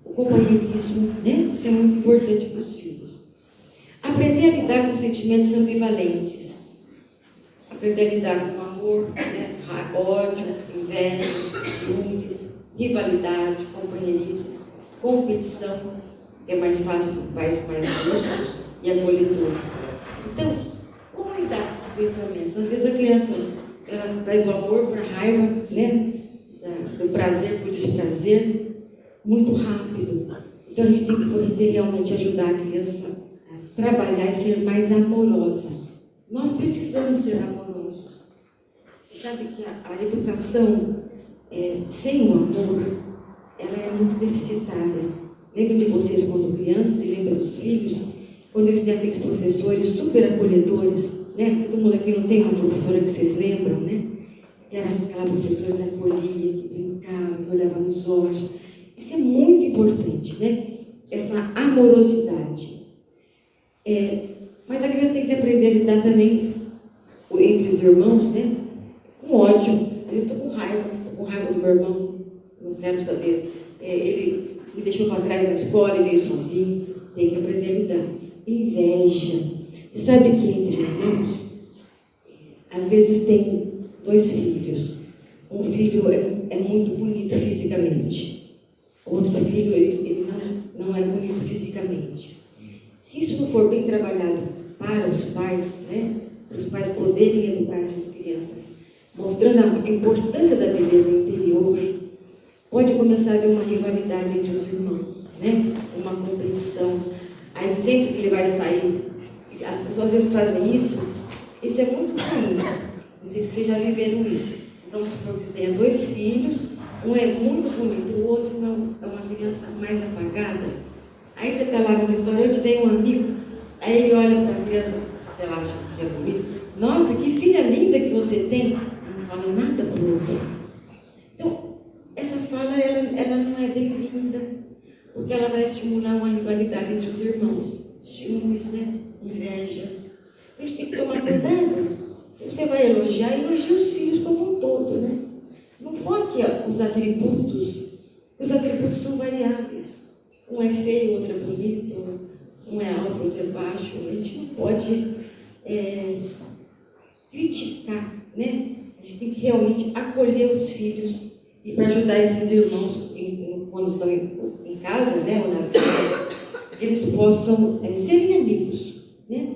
o companheirismo, né? Isso é muito importante para os filhos. Aprender a lidar com sentimentos ambivalentes. Aprender a lidar com amor, né? Ódio, inveja, ciúmes, rivalidade, companheirismo, competição, que é mais fácil para os pais mais justos e acolhedores. Então, como lidar com esses pensamentos? Às vezes a criança ela vai do amor para a raiva, né? Do prazer para o desprazer, muito rápido. Então a gente tem que poder realmente ajudar a criança a trabalhar e ser mais amorosa. Nós precisamos ser amorosos. Sabe que a educação sem o amor, ela é muito deficitária. Lembra de vocês quando crianças e lembra dos filhos, quando eles têm aqueles professores super acolhedores, né? Todo mundo aqui não tem uma professora que vocês lembram, né? Que era aquela professora que acolhia, que brincava, que olhava nos olhos. Isso é muito importante, né? Essa amorosidade. Mas a criança tem que aprender a lidar também entre os irmãos, né? Com ódio. Eu estou com raiva do meu irmão, não quero saber. Ele me deixou para trás na escola e veio sozinho. Tem que aprender a lidar. Inveja. Você sabe que entre irmãos, às vezes tem 2 filhos. Um filho é muito bonito fisicamente. Outro filho, ele não é bonito fisicamente. Se isso não for bem trabalhado para os pais, né? Para os pais poderem educar essas crianças, mostrando a importância da beleza interior, pode começar a haver uma rivalidade entre os irmãos, né? Uma competição. Aí sempre que ele vai sair, as pessoas às vezes fazem isso é muito ruim. Não sei se vocês já viveram isso. Vamos supor que você tenha 2 filhos, um é muito bonito, o outro é uma criança mais apagada. Aí você está lá no restaurante, vem um amigo, aí ele olha para a criança, ela acha que é bonito. Nossa, que filha linda que você tem! Não fala nada para o outro. Então, essa fala, ela não é bem-vinda, porque ela vai estimular uma rivalidade entre os irmãos. Ciúmes, né? Inveja. A gente tem que tomar cuidado. Se você vai elogiar, elogie os filhos como um todo, né? Não foque os atributos. Os atributos são variáveis. Um é feio, outro é bonito, um é alto, outro é baixo. A gente não pode criticar, né? A gente tem que realmente acolher os filhos e para ajudar esses irmãos quando estão em casa, né? Ou na vida, eles possam serem amigos, né?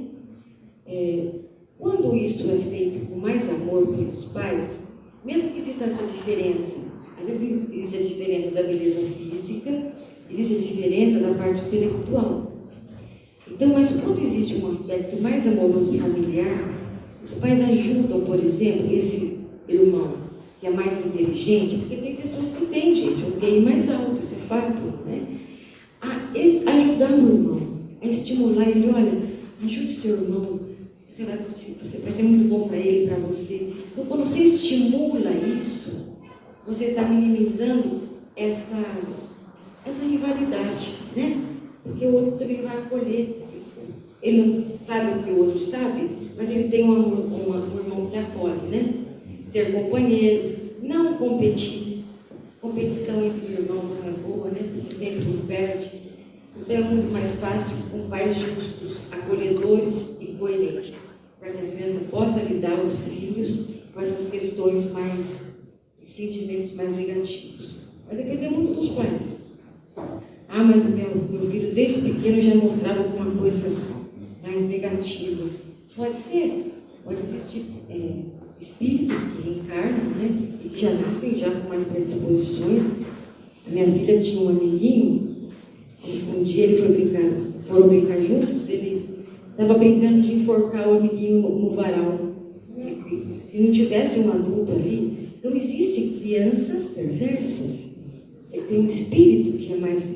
Quando isso é feito com mais amor pelos pais, mesmo que exista essa diferença, às vezes existe a diferença da beleza física, existe a diferença da parte intelectual. Então, mas quando existe um aspecto mais amoroso familiar, os pais ajudam, por exemplo, esse irmão que é mais inteligente, porque tem pessoas que têm, gente, um QI mais alto, isso é fato, né? A ajudar o irmão, a estimular ele, olha, ajude seu irmão, você vai ter muito bom para ele e para você. Então, quando você estimula isso, você está minimizando essa rivalidade, né? Porque o outro também vai acolher. Ele não sabe o que o outro sabe, mas ele tem um irmão que acolhe, né? Ser companheiro, não competir. Competição entre irmãos não é boa, né? Você sempre perde. Então é muito mais fácil com pais justos, acolhedores e coerentes, para que a criança possa lidar os filhos com essas questões sentimentos mais negativos. Vai depender muito dos pais. Mas meu filho desde pequeno já mostrava alguma coisa mais negativa. Pode ser, pode existir espíritos que reencarnam, né? E que já nascem já com mais predisposições. A minha filha tinha um amiguinho, um dia foram brincar juntos, ele estava brincando de enforcar o amiguinho no varal. Se não tivesse um adulto ali, então existem crianças perversas. Tem um espírito que é mais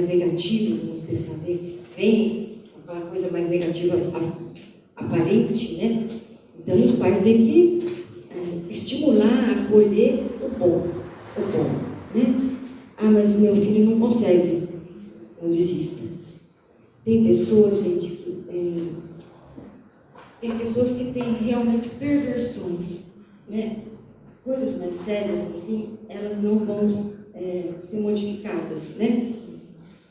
negativo nos pensamentos, vem aquela coisa mais negativa aparente, né? Então os pais têm que estimular, acolher o bom, né? Mas meu filho não consegue, não desista. Tem pessoas, gente, que tem pessoas que têm realmente perversões, né? Coisas mais sérias assim, elas não vão ser modificadas, né?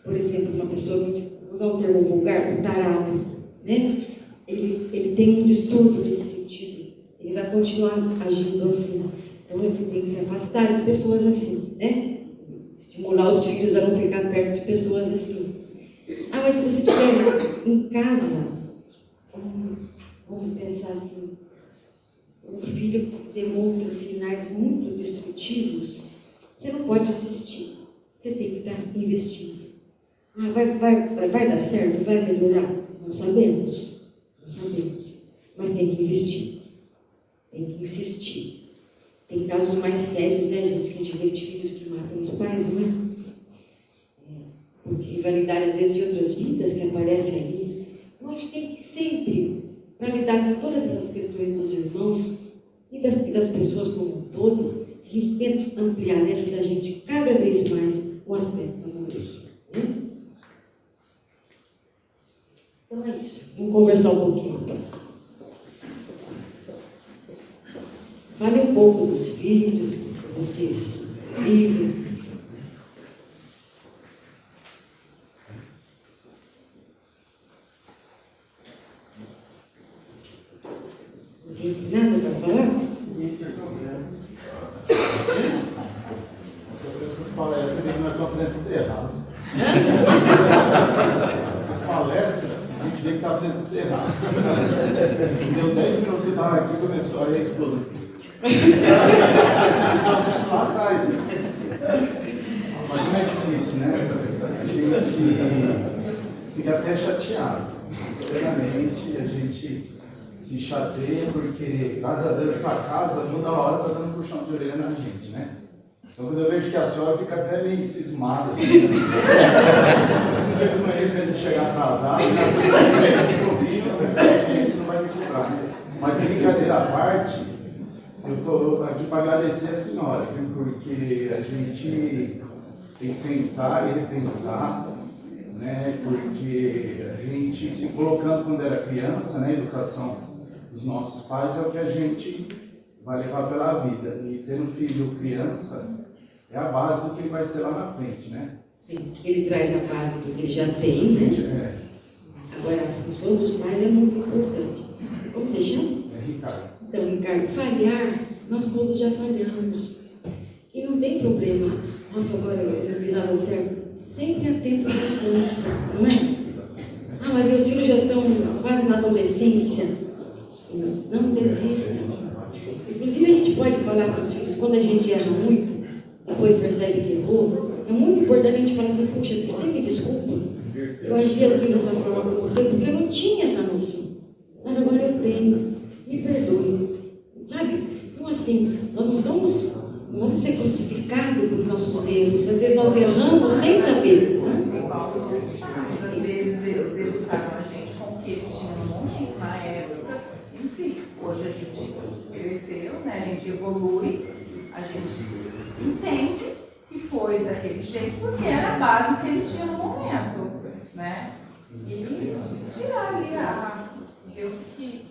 Por exemplo, uma pessoa, vou usar um termo vulgar, um tarado, né? Ele tem um distúrbio nesse sentido, ele vai continuar agindo assim. Então, você tem que se afastar de pessoas assim, né? Estimular os filhos a não ficar perto de pessoas assim. Ah, mas se você estiver em casa, vamos pensar assim, o filho demonstra sinais muito destrutivos, você não pode desistir, você tem que estar investindo. Ah, vai dar certo? Vai melhorar? Não sabemos, mas tem que investir, tem que insistir. Tem casos mais sérios, né, gente, que a gente vê de filhos que matam os pais, não é? Por rivalidade, às vezes, de outras vidas que aparecem ali. Então, a gente tem que sempre, para lidar com todas essas questões dos irmãos e das pessoas como um todo, a gente tenta ampliar dentro da gente cada vez mais o aspecto amoroso. Né? Então é isso. Vamos conversar um pouquinho. Fale um pouco dos filhos que vocês vivem. Ninguém tem nada para falar? Essas palestras aí nós estamos fazendo tudo errado. Essas palestras, a gente vê que está fazendo tudo errado. Deu 10 minutos que eu estava aqui e começou a explodir. Lá atrás. Mas não é difícil, né? A gente fica até chateado. Sinceramente, a gente se chateia porque, graças a Deus, essa casa toda hora está dando puxão de orelha na gente, né? Então, quando eu vejo que a senhora fica até meio cismada, assim, um dia que eu conheço a gente chegar atrasado, você não vai me cobrar, né? Mas, brincadeira à parte, eu estou aqui para agradecer a senhora, viu? Porque a gente tem que pensar e repensar, né? Porque a gente se colocando quando era criança, né? A educação dos nossos pais é o que a gente vai levar pela vida. E ter um filho criança é a base do que ele vai ser lá na frente, né? Sim, ele traz a base do que ele já tem, né? Agora, a função dos pais é muito importante. Como você chama? É Ricardo. Então, Ricardo, falhar, nós todos já falhamos. E não tem problema. Nossa, agora eu fiz nada certo. Sempre há tempo de mudança, não é? Ah, mas meus filhos já estão quase na adolescência. Não desista. Inclusive, a gente pode falar para os filhos, quando a gente erra muito, depois percebe que errou, é muito importante a gente falar assim, puxa, você me desculpa, eu agi assim dessa forma com você, porque eu não tinha essa noção. Mas agora eu tenho, me perdoe. Sabe? Então assim, nós não vamos ser crucificados por nossos erros. Às vezes nós erramos sem saber. Às vezes os erros pagam a gente com o que eles tinham na época em si. Hoje a gente cresceu, né? A gente evolui, a gente entende que foi daquele jeito porque era a base que eles tinham no momento, né? E tirar ali ver o que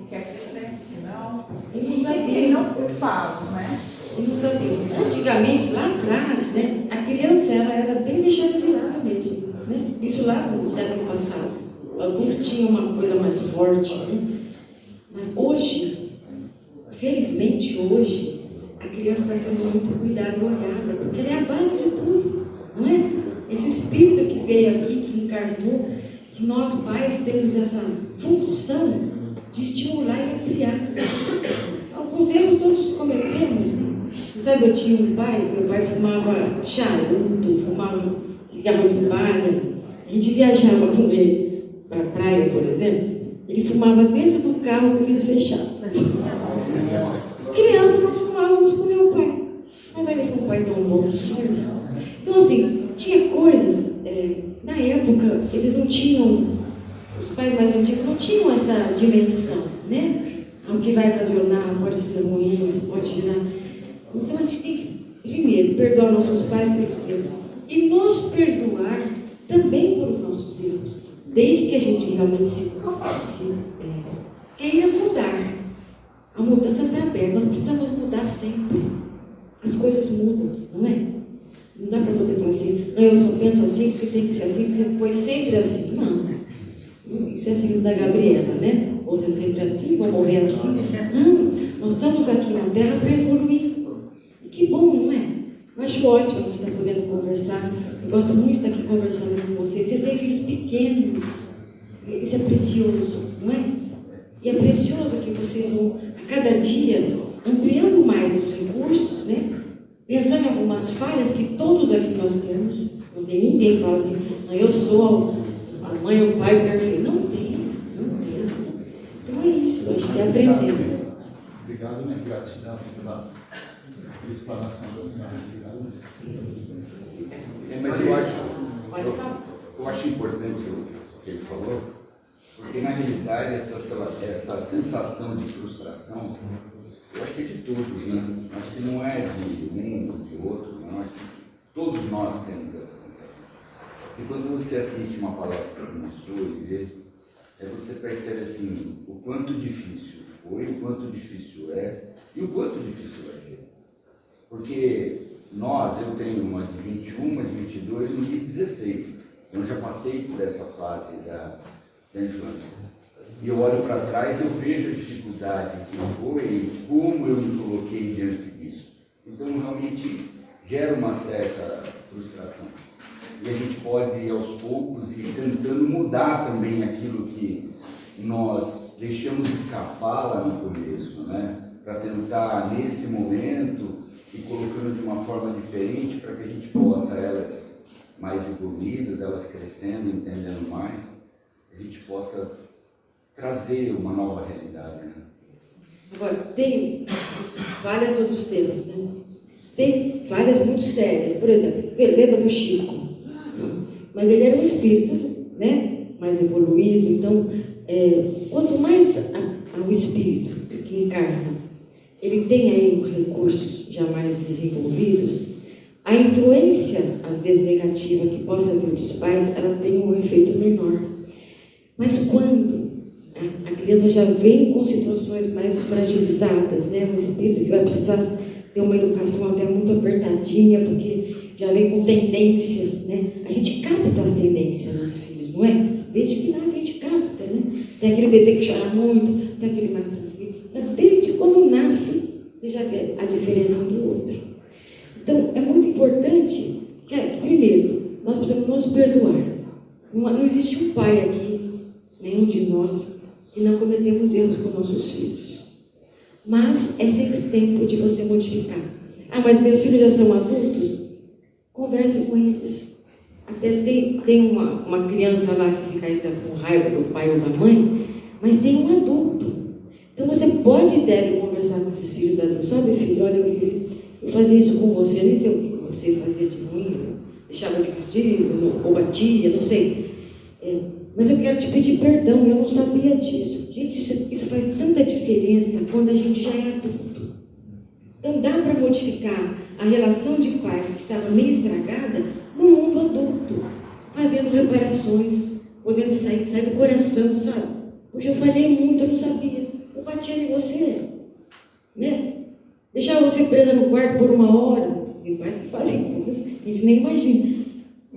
quer crescer, que não. E não sabia. E não culpados, né? E não sabia. Antigamente, lá atrás, né, a criança era bem deixada de lado mesmo. Né? Isso lá no século passado. Alguns tinham uma coisa mais forte. Né? Mas hoje, felizmente hoje, a criança está sendo muito cuidada e olhada, porque ela é a base de tudo, não é? Esse espírito que veio aqui, que encarnou, que nós pais temos essa função de estimular e ampliar. Alguns erros todos cometemos. Sabe, eu tinha um pai, meu pai fumava charuto, fumava cigarro de palha. A gente viajava com ele para a praia, por exemplo, ele fumava dentro do carro com o vidro fechado. Criança, nós fumávamos com meu pai. Mas ele foi um pai tão bom. Então, assim, tinha coisas, na época, eles não tinham, os pais mais antigos não tinham essa dimensão, né? O que vai ocasionar, pode ser ruim, pode gerar. Então, a gente tem que, primeiro, perdoar nossos pais pelos erros e nos perdoar também pelos nossos erros. desde que a gente realmente se queira mudar. A mudança está aberta, nós precisamos mudar sempre. As coisas mudam, não é? Não dá para você falar assim, não, eu só penso assim, porque tem que ser assim, porque foi sempre assim. Não, isso é assim da Gabriela, né? Vou ser sempre assim, vou morrer assim. Não, nós estamos aqui na Terra para evoluir. E que bom, não é? Eu acho ótimo a gente estar podendo conversar. Eu gosto muito de estar aqui conversando com vocês. Vocês têm filhos pequenos. Isso é precioso, não é? E é precioso que vocês vão, a cada dia, ampliando mais os recursos, né? Pensando em algumas falhas que todos aqui nós temos. Não tem ninguém que fala assim, não, eu sou a mãe ou o pai perfeito. Não tem. Então é isso, eu acho que é aprender. Obrigado, né? Gratidão pela explanação da senhora. Obrigado. Mas eu acho importante o que ele falou, porque na realidade essa sensação de frustração, eu acho que é de todos, né? Acho que não é de um ou de outro, não. Acho que todos nós temos essa sensação. E quando você assiste uma palestra como a sua e vê, você percebe assim, o quanto difícil foi, o quanto difícil é e o quanto difícil vai ser. Porque eu tenho uma de 21, uma de 22, uma de 16. Eu já passei por essa fase da infância. E eu olho para trás, eu vejo a dificuldade que foi e como eu me coloquei diante disso. Então, realmente, gera uma certa frustração. E a gente pode ir aos poucos e tentando mudar também aquilo que nós deixamos escapar lá no começo, né? Para tentar, nesse momento, ir colocando de uma forma diferente para que a gente possa, elas mais evoluídas, elas crescendo, entendendo mais, a gente possa trazer uma nova realidade. Né? Agora, tem vários outros temas, né? Tem várias muito sérias. Por exemplo, lembra do Chico? Mas ele era um espírito, né? Mais evoluído. Então, quanto mais o espírito que encarna, ele tem aí recursos já mais desenvolvidos, a influência, às vezes negativa, que possa ter dos pais, ela tem um efeito menor. Mas quando a criança já vem com situações mais fragilizadas, né? Um espírito que vai precisar ter uma educação até muito apertadinha, porque já vem com tendências, né? A gente capta as tendências dos filhos, não é? Desde que nasce a gente capta, né? Tem aquele bebê que chora muito, tem aquele mais tranquilo. Desde quando nasce, você já vê a diferença um do outro. Então, é muito importante que, primeiro, nós precisamos nos perdoar. Não existe um pai aqui, nenhum de nós, que não cometemos erros com nossos filhos. Mas é sempre tempo de você modificar. Ah, mas meus filhos já são adultos? Converse com eles. Até tem uma criança lá que fica ainda com raiva do pai ou da mãe, mas tem um adulto. Então você pode e deve conversar com esses filhos adultos. Sabe, filho, olha, eu fazia isso com você, eu nem sei o que você fazia de ruim, deixava de castigo, ou batia, não sei. Mas eu quero te pedir perdão, eu não sabia disso. Gente, isso faz tanta diferença quando a gente já é adulto. Então dá para modificar a relação de pais que estava meio estragada no mundo adulto, fazendo reparações, podendo sair do coração, sabe? Hoje eu falei muito, eu não sabia. Eu batia em você, né? Deixava você presa no quarto por 1 hora. Tem pais que fazem coisas que a gente nem imagina.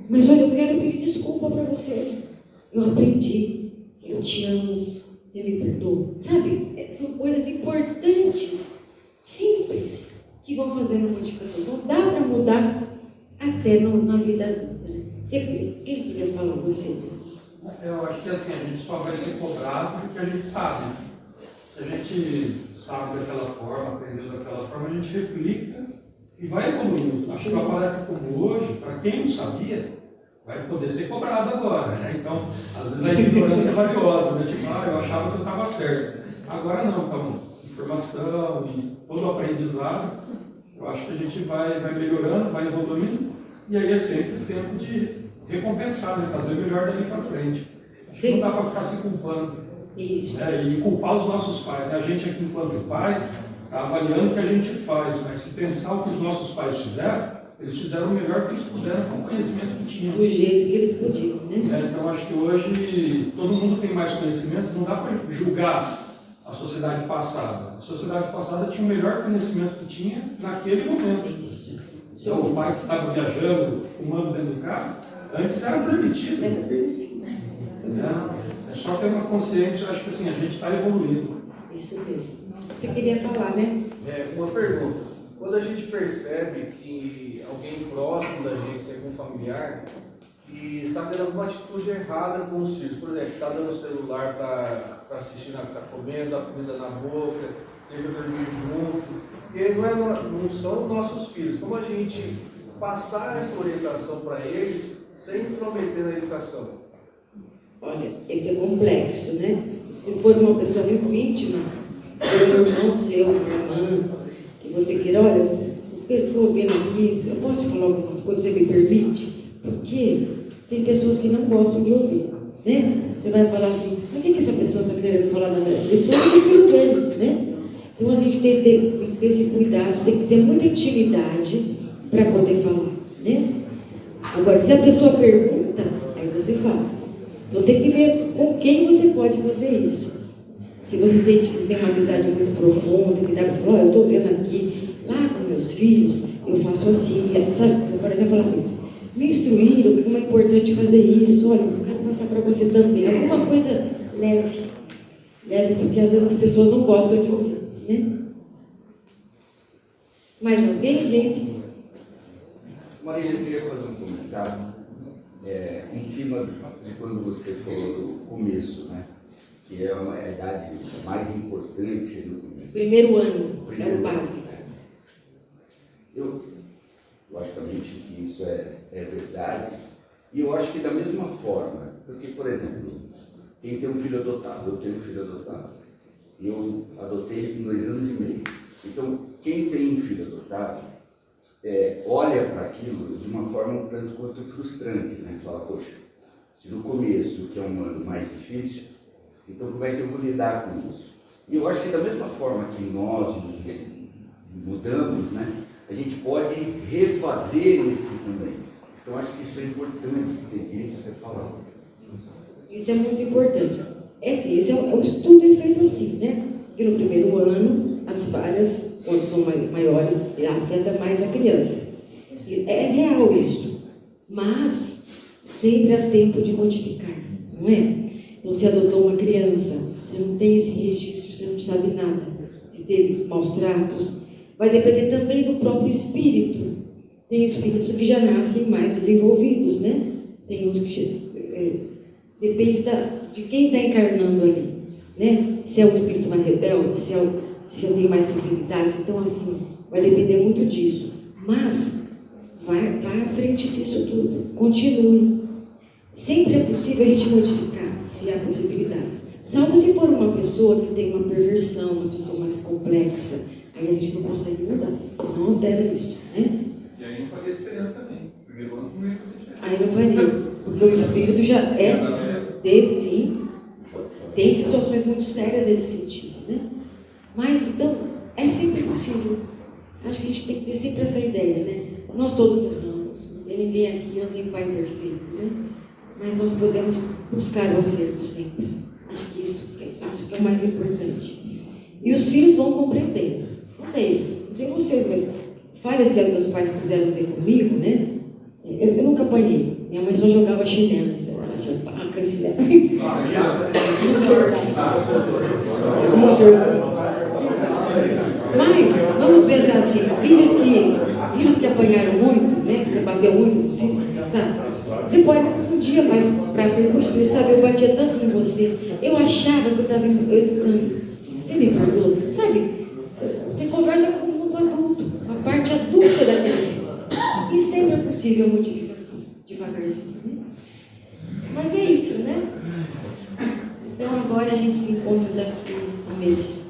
Mas olha, eu quero pedir desculpa para você. Eu aprendi, eu te amo, você me perdoa. Sabe? São coisas importantes, simples, que vão fazendo modificação. Então dá para mudar até na vida adulta. Quem queria falar você? Eu acho que assim, a gente só vai ser cobrado porque a gente sabe. Se a gente sabe daquela forma, aprendeu daquela forma, a gente replica e vai evoluindo. Acho que uma palestra como hoje, para quem não sabia, vai poder ser cobrado agora, né? Então, às vezes a ignorância é valiosa, né? Tipo, eu achava que eu estava certo. Agora não, então, informação e todo o aprendizado, eu acho que a gente vai melhorando, vai evoluindo, e aí é sempre o tempo de recompensar, né? Fazer melhor daqui para frente. Acho que não dá para ficar se culpando. Isso. E culpar os nossos pais, né? A gente aqui enquanto pai está avaliando o que a gente faz, mas se pensar o que os nossos pais fizeram, eles fizeram o melhor que eles puderam com o conhecimento que tinham. Do jeito que eles podiam, né? Então, acho que hoje todo mundo tem mais conhecimento, não dá para julgar a sociedade passada. A sociedade passada tinha o melhor conhecimento que tinha naquele momento. Então, o pai que estava viajando, fumando dentro do carro, antes era permitido. É só ter uma consciência, eu acho que assim, a gente está evoluindo. Isso mesmo. Você queria falar, né? Uma pergunta. Quando a gente percebe que alguém próximo da gente, algum familiar, que está tendo alguma atitude errada com os filhos, por exemplo, está dando o celular para assistir, está comendo a comida na boca, deixa dormir junto, e aí não são nossos filhos. Como a gente passar essa orientação para eles sem intrometer na educação? Olha, esse é complexo, né? Se for uma pessoa muito íntima, um irmão seu, uma irmã, que você queira, olha, estou vendo aqui, eu posso falar algumas coisas, você me permite? Porque tem pessoas que não gostam de ouvir, né? Você vai falar assim, o que essa pessoa está querendo falar na verdade? Depois do espírito dele, né? Então a gente tem que ter esse cuidado, tem que ter muita intimidade para poder falar, né? Agora, se a pessoa pergunta, aí você fala. Então tem que ver com quem você pode fazer isso. Se você sente que tem uma amizade muito profunda, que dá para falar, eu estou vendo aqui, lá com meus filhos, eu faço assim, sabe? Você pode até falar assim, me instruíram, como é importante fazer isso, olha, eu quero passar para você também. Alguma coisa leve, porque às vezes as pessoas não gostam de ouvir, né? Mais alguém, gente? Maria, eu queria fazer um comentário em cima de quando você falou do começo, né? Que é uma idade mais importante no começo. Primeiro ano, é o básico. Eu, logicamente, que isso é verdade. E eu acho que da mesma forma, porque, por exemplo, quem tem um filho adotado, eu tenho um filho adotado, eu adotei ele com 2 anos e meio. Então, quem tem um filho adotado, olha para aquilo de uma forma um tanto quanto frustrante, né? Fala, poxa, se no começo, que é um ano mais difícil, então como é que eu vou lidar com isso? E eu acho que da mesma forma que nós nos mudamos, né? A gente pode refazer esse também. Então acho que isso é importante seguir, você falar. Isso é muito importante. Esse o estudo é feito assim, né? Que no primeiro ano, as falhas, quando são maiores, afeta mais a criança. É real isso. Mas sempre há tempo de modificar, não é? Então, você adotou uma criança, você não tem esse registro, você não sabe nada. Se teve maus tratos, vai depender também do próprio espírito. Tem espíritos que já nascem mais desenvolvidos, né? Tem uns que depende de quem está encarnando ali, né? Se é um espírito mais rebelde, se já tem mais facilidades. Então, assim, vai depender muito disso. Mas, vai à frente disso tudo. Continue. Sempre é possível a gente modificar, se há possibilidades. Salvo se for uma pessoa que tem uma perversão, uma situação mais complexa, aí a gente não consegue mudar. Não altera isso, né? E aí não faria diferença também. Primeiro ano não ia fazer diferença. Aí não faria, porque o espírito já sim, tem situações muito sérias nesse sentido, né? Mas, então, é sempre possível. Acho que a gente tem que ter sempre essa ideia, né? Nós todos erramos, não tem ninguém aqui, não tem pai perfeito, né? Mas nós podemos buscar o acerto sempre. Acho que isso é o mais importante. E os filhos vão compreender. Não sei vocês, mas falhas que meus pais puderam ter comigo, né? Eu nunca apanhei. Minha mãe só jogava chinelo. Ela achava paca de chinelo. Mas, vamos pensar assim, filhos que apanharam muito, né? Que você bateu muito, sabe? Você pode um dia mais para frente, sabe? Eu batia tanto em você. Eu achava que eu estava educando. Você me perdoa? Sabe? Você conversa com um adulto, a parte adulta da vida. E sempre é possível a modificação, devagarzinho, né? Mas é isso, né? Então agora a gente se encontra daqui a um mês.